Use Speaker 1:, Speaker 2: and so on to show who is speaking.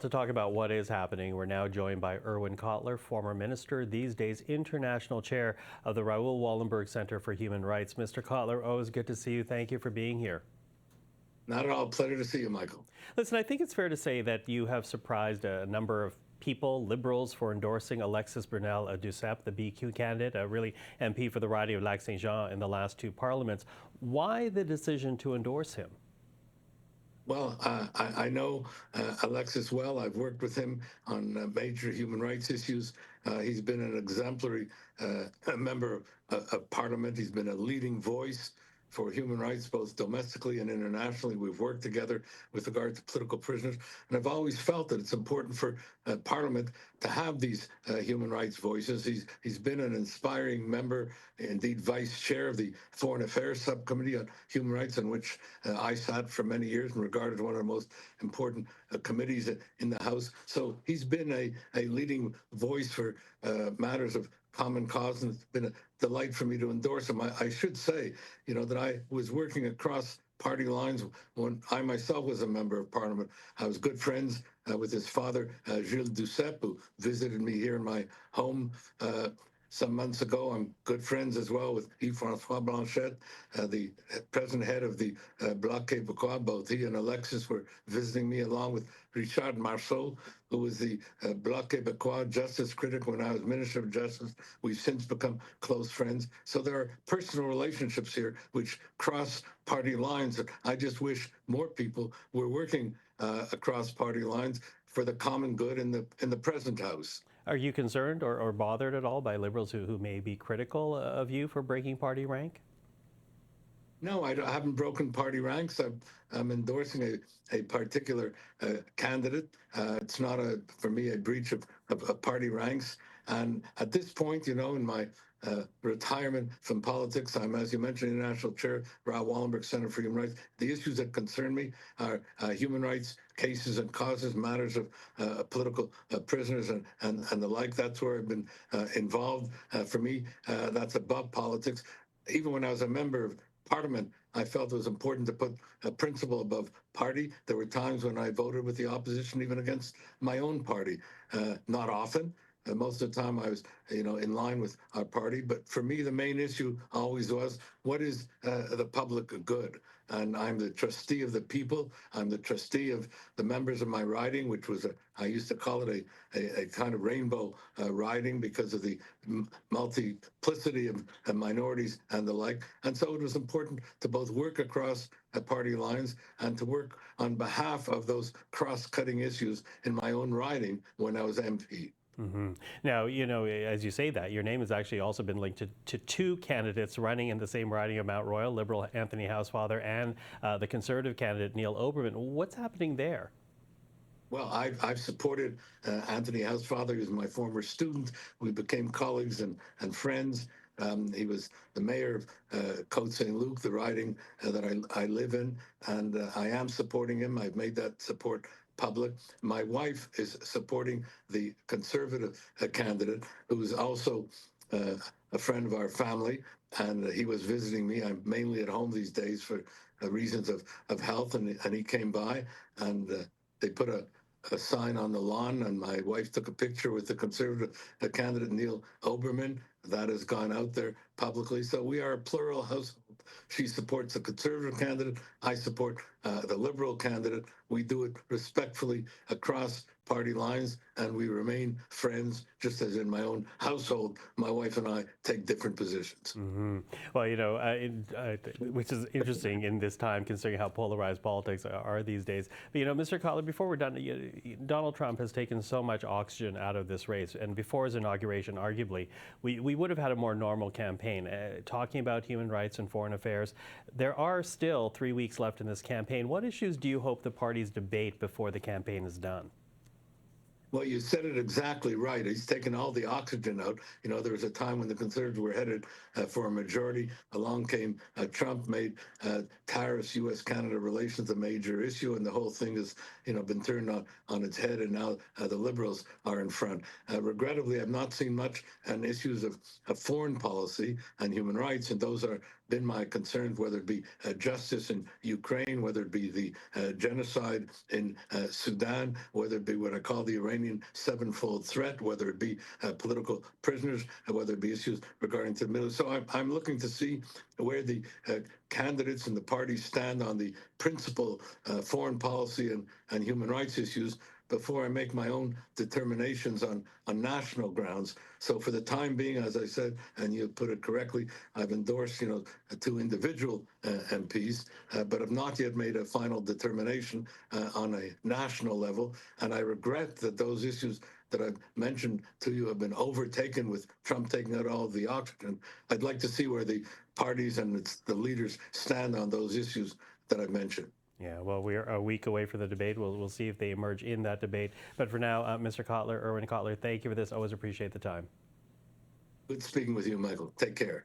Speaker 1: To talk about what is happening, we're now joined by Erwin Kotler, former minister, these days international chair of the Raoul Wallenberg Center for Human Rights. Mr. Kotler, always good to see you. Thank you for being here.
Speaker 2: Not at all. Pleasure to see you, Michael.
Speaker 1: Listen, I think it's fair to say that you have surprised a number of people, liberals, for endorsing Alexis Bernal-Duceppe, the BQ candidate, really MP for the riding of Lac-Saint-Jean in the last two parliaments. Why the decision to endorse him?
Speaker 2: Well, I know Alexis well. I've worked with him on major human rights issues. He's been an exemplary member of Parliament. He's been a leading voice for human rights, both domestically and internationally. We've worked together with regard to political prisoners. And I've always felt that it's important for Parliament to have these human rights voices. He's been an inspiring member, indeed vice chair of the Foreign Affairs Subcommittee on Human Rights, in which I sat for many years and regarded as one of the most important committees in the House. So he's been a leading voice for matters of common cause, and it's been a delight for me to endorse him. I should say, that I was working across party lines when I myself was a member of Parliament. I was good friends with his father, Gilles Duceppe, who visited me here in my home some months ago. I'm good friends as well with Yves-François Blanchet, the present head of the Bloc Québécois. Both he and Alexis were visiting me, along with Richard Marceau, who was the Bloc Québécois justice critic when I was Minister of Justice. We've since become close friends. So there are personal relationships here which cross party lines. And I just wish more people were working across party lines for the common good in the present House.
Speaker 1: Are you concerned or bothered at all by liberals who may be critical of you for breaking party rank?
Speaker 2: No, I haven't broken party ranks. I'm endorsing a particular candidate. It's not, for me, a breach of party ranks. And at this point, in my retirement from politics, I'm, as you mentioned, international chair, Raoul Wallenberg Center for Human Rights. The issues that concern me are human rights cases and causes, matters of political prisoners and the like. That's where I've been involved. For me, that's above politics. Even when I was a member of Parliament, I felt it was important to put a principle above party. There were times when I voted with the opposition, even against my own party. Not often. Most of the time I was, in line with our party. But for me, the main issue always was, what is the public good? And I'm the trustee of the people. I'm the trustee of the members of my riding, which was, I used to call it a kind of rainbow riding because of the multiplicity of minorities and the like. And so it was important to both work across party lines and to work on behalf of those cross-cutting issues in my own riding when I was MP.
Speaker 1: Mm-hmm. Now, as you say that, your name has actually also been linked to two candidates running in the same riding of Mount Royal, Liberal Anthony Housefather and the Conservative candidate Neil Oberman. What's happening there?
Speaker 2: Well, I've supported Anthony Housefather. He was my former student. We became colleagues and friends. He was the mayor of Côte Saint-Luc, the riding that I live in, and I am supporting him. I've made that support public. My wife is supporting the Conservative candidate, who is also a friend of our family, and he was visiting me. I'm mainly at home these days for reasons of health, and he came by, and they put a sign on the lawn, and my wife took a picture with the Conservative candidate, Neil Oberman. That has gone out there publicly. So we are a plural household. She supports the Conservative candidate. I support the Liberal candidate. We do it respectfully across party lines, and we remain friends, just as in my own household, my wife and I take different positions.
Speaker 1: Mm-hmm. Well, which is interesting in this time, considering how polarized politics are these days. But, Mr. Kotler, before we're done, Donald Trump has taken so much oxygen out of this race. And before his inauguration, arguably, we would have had a more normal campaign. Talking about human rights and foreign affairs, there are still 3 weeks left in this campaign. What issues do you hope the parties debate before the campaign is done?
Speaker 2: Well, you said it exactly right. He's taken all the oxygen out. There was a time when the Conservatives were headed for a majority. Along came Trump, made tariffs, U.S.-Canada relations a major issue, and the whole thing has, been turned on its head, and now the Liberals are in front. Regrettably, I've not seen much on issues of foreign policy and human rights, and those are been my concerns, whether it be justice in Ukraine, whether it be the genocide in Sudan, whether it be what I call the Iranian sevenfold threat, whether it be political prisoners, whether it be issues regarding to the Middle East. So I'm looking to see where the candidates and the parties stand on the principal foreign policy and human rights issues before I make my own determinations on national grounds. So for the time being, as I said, and you put it correctly, I've endorsed, 2 individual MPs, but have not yet made a final determination on a national level. And I regret that those issues that I've mentioned to you have been overtaken with Trump taking out all of the oxygen. I'd like to see where the parties and the leaders stand on those issues that I've mentioned.
Speaker 1: Yeah, well, we're a week away from the debate. We'll see if they emerge in that debate. But for now, Mr. Kotler, Erwin Kotler, thank you for this. Always appreciate the time.
Speaker 2: Good speaking with you, Michael. Take care.